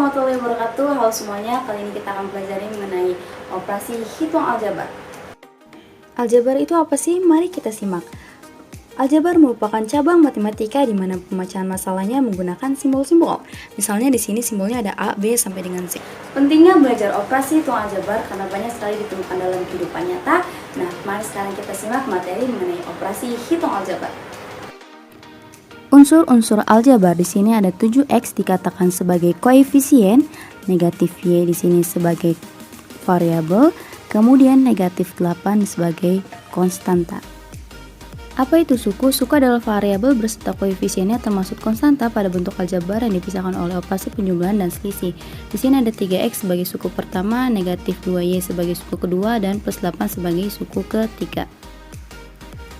warahmatullahi wabarakatuh. Halo semuanya, kali ini kita akan pelajari mengenai operasi hitung aljabar. Aljabar itu apa sih? Mari kita simak. Aljabar merupakan cabang matematika di mana pemecahan masalahnya menggunakan simbol-simbol. Misalnya di sini simbolnya ada A, B, sampai dengan Z. Pentingnya belajar operasi hitung aljabar karena banyak sekali ditemukan dalam kehidupan nyata. Nah, mari sekarang kita simak materi mengenai operasi hitung aljabar. Unsur-unsur aljabar di sini ada 7x dikatakan sebagai koefisien, negatif y di sini sebagai variabel, kemudian negatif 8 sebagai konstanta. Apa itu suku? Suku adalah variabel berserta koefisiennya termasuk konstanta pada bentuk aljabar yang dipisahkan oleh operasi penjumlahan dan selisih. Di sini ada 3x sebagai suku pertama, negatif 2y sebagai suku kedua, dan plus 8 sebagai suku ketiga.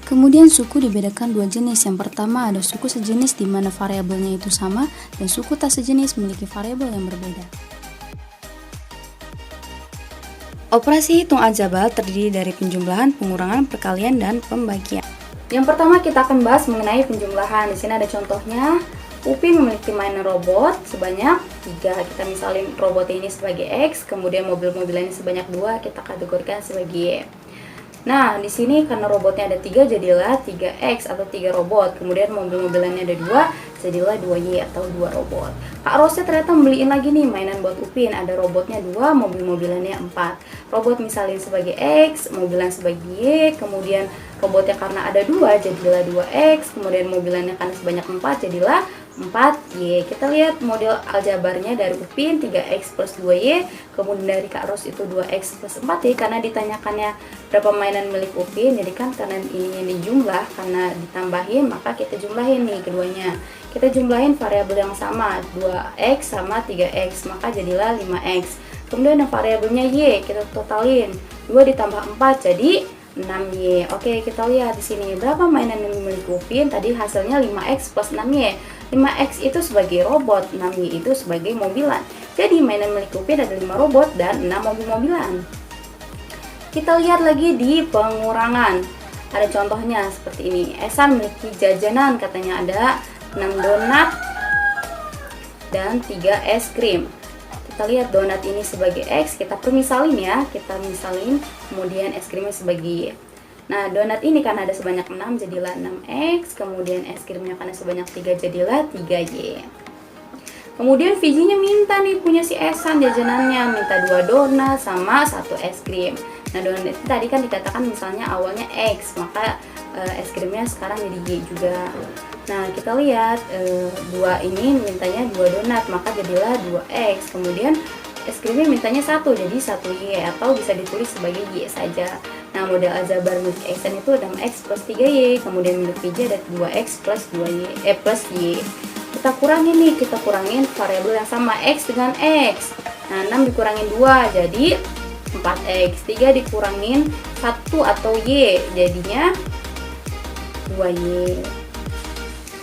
Kemudian suku dibedakan dua jenis. Yang pertama ada suku sejenis di mana variabelnya itu sama, dan suku tak sejenis memiliki variabel yang berbeda. Operasi hitung aljabar terdiri dari penjumlahan, pengurangan, perkalian, dan pembagian. Yang pertama kita akan bahas mengenai penjumlahan. Di sini ada contohnya. Upin memiliki mainan robot sebanyak 3. Kita misalin robot ini sebagai X, kemudian mobil-mobilan ini sebanyak 2, kita kategorikan sebagai Y. Nah, di sini karena robotnya ada 3, jadilah 3X atau 3 robot. Kemudian mobil-mobilannya ada 2, jadilah 2Y atau 2 robot. Kak Rosnya ternyata beliin lagi nih mainan buat Upin. Ada robotnya 2, mobil-mobilannya 4. Robot misalnya sebagai X, mobilan sebagai Y. Kemudian robotnya karena ada 2, jadilah 2X. Kemudian mobilannya karena sebanyak 4, jadilah 4Y. Kita lihat model aljabarnya dari Upin 3X plus 2Y, kemudian dari Kak Ros itu 2X plus 4Y. Karena ditanyakannya berapa mainan milik Upin, jadi kan karena ini dijumlah, karena ditambahin, maka kita jumlahin nih keduanya. Kita jumlahin variabel yang sama, 2X sama 3X, maka jadilah 5X. Kemudian yang variabelnya Y, kita totalin, 2 ditambah 4 jadi 6Y. Oke, kita lihat di sini berapa mainan yang dimiliki Upin. Tadi hasilnya 5X plus 6Y. 5X itu sebagai robot, 6Y itu sebagai mobilan. Jadi mainan milik Upin ada 5 robot dan 6 mobil-mobilan. Kita lihat lagi di pengurangan. Ada contohnya seperti ini. Esan memiliki jajanan, katanya ada 6 donat dan 3 es krim. Kita lihat donat ini sebagai X, kita permisalin ya, kita misalin, kemudian es krimnya sebagai Y. Nah, donat ini karena ada sebanyak 6 jadilah 6X, kemudian es krimnya karena sebanyak 3 jadilah 3Y. Kemudian Vijinya minta nih punya si Esan jajanannya, minta 2 donat sama 1 es krim. Nah, donat itu tadi kan dikatakan misalnya awalnya X, maka es krimnya sekarang jadi Y juga. Nah, kita lihat 2 ini mintanya 2 donat, maka jadilah 2X. Kemudian es krimnya mintanya 1, jadi 1Y, atau bisa ditulis sebagai Y saja. Nah, model aljabar milik Xn itu 6X plus 3Y, kemudian milik Vj ada 2X plus 2Y, plus Y. Kita kurangin nih, kita kurangin variabel yang sama, X dengan X. Nah, 6 dikurangin 2, jadi 4X. 3 dikurangin 1 atau Y, jadinya 2Y.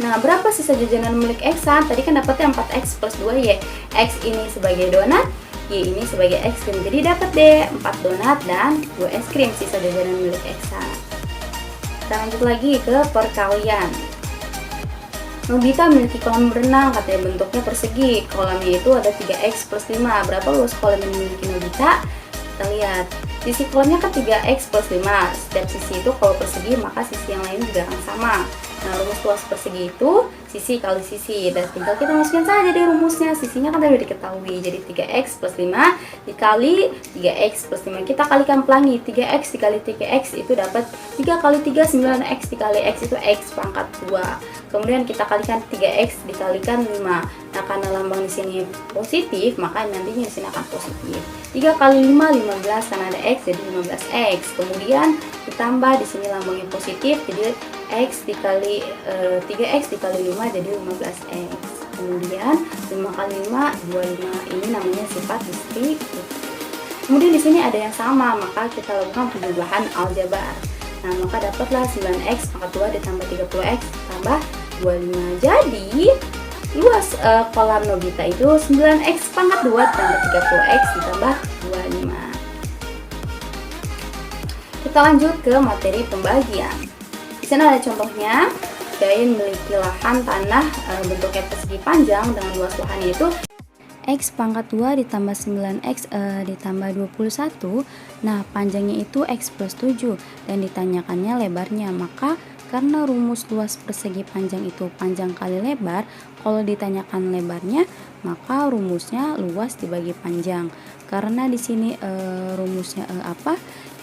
Nah, berapa sisa jajanan milik Xan? Tadi kan dapatnya 4X plus 2Y. X ini sebagai donat, Y ini sebagai es krim. Jadi dapat deh 4 donat dan 2 es krim sisa jajanan milik Xan. Kita lanjut lagi ke perkalian. Nobita memiliki kolam berenang, katanya bentuknya persegi. Kolamnya itu ada 3X plus 5. Berapa luas kolam yang dimiliki Nobita? Kita lihat. Sisi kolamnya kan 3X plus 5. Setiap sisi itu kalau persegi, maka sisi yang lain juga akan sama. Nah, rumus luas persegi itu sisi kali sisi, dan tinggal kita masukkan saja di rumusnya. Sisinya kan sudah diketahui, jadi 3X plus 5 dikali 3X plus 5. Kita kalikan pelangi, 3X dikali 3X itu dapat 3 kali 3, 9X dikali X itu X pangkat 2. Kemudian kita kalikan 3X dikalikan 5. Nah, karena lambang di sini positif, maka nantinya di sini akan positif. 3 kali 5, 15, karena ada X jadi 15X. Kemudian ditambah di sini lambangnya positif, jadi X dikali 3X dikali 5 jadi 15X. Kemudian 5 kali 5 25. Ini namanya sifat distributif. Kemudian di sini ada yang sama, maka kita lakukan penjumlahan aljabar. Nah, maka dapatlah 9X pangkat 2 ditambah 30X tambah 25. Jadi luas kolam Nobita itu 9X pangkat 2 ditambah 30X ditambah 25. Kita lanjut ke materi pembagian. Di sana ada contohnya. Yayan memiliki lahan tanah bentuknya persegi panjang dengan luas lahannya itu X pangkat 2 ditambah 9X ditambah 21. Nah, panjangnya itu X plus 7 dan ditanyakannya lebarnya. Maka karena rumus luas persegi panjang itu panjang kali lebar, kalau ditanyakan lebarnya, maka rumusnya luas dibagi panjang. Karena di sini rumusnya apa?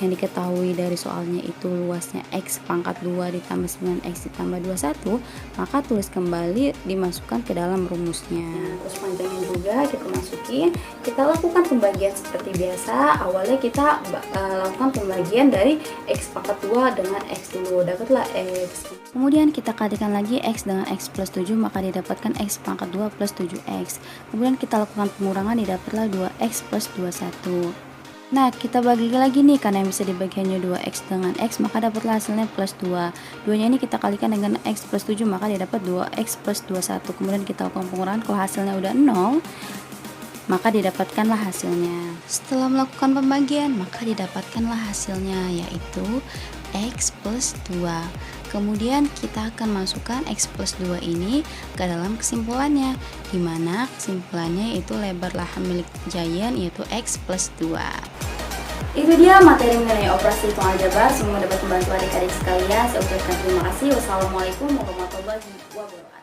Yang diketahui dari soalnya itu luasnya X pangkat 2 ditambah 9X ditambah 21, maka tulis kembali dimasukkan ke dalam rumusnya. Terus panjangnya juga kita masukin, kita lakukan pembagian seperti biasa. Awalnya kita lakukan pembagian dari X pangkat 2 dengan X dulu, dapatlah X. Kemudian kita kalikan lagi X dengan X plus 7, maka didapatkan X pangkat 2 plus 7X. Kemudian kita lakukan pengurangan, didapatlah 2X plus 21. Nah, kita bagi lagi nih, karena yang bisa dibagiannya 2X dengan X, maka dapatlah hasilnya plus 2. 2-nya ini kita kalikan dengan X plus 7, maka didapat 2X plus 21. Kemudian kita lakukan pengurangan, kalau hasilnya udah 0, maka didapatkanlah hasilnya. Setelah melakukan pembagian, maka didapatkanlah hasilnya, yaitu X plus 2. Kemudian kita akan masukkan X plus 2 ini ke dalam kesimpulannya, di mana kesimpulannya itu lebar lahan milik Giant yaitu X plus 2. Itu dia materi mengenai operasi hitung aljabar. Semoga dapat membantu adik-adik sekalian. Saya ucapkan terima kasih. Wassalamualaikum warahmatullahi wabarakatuh.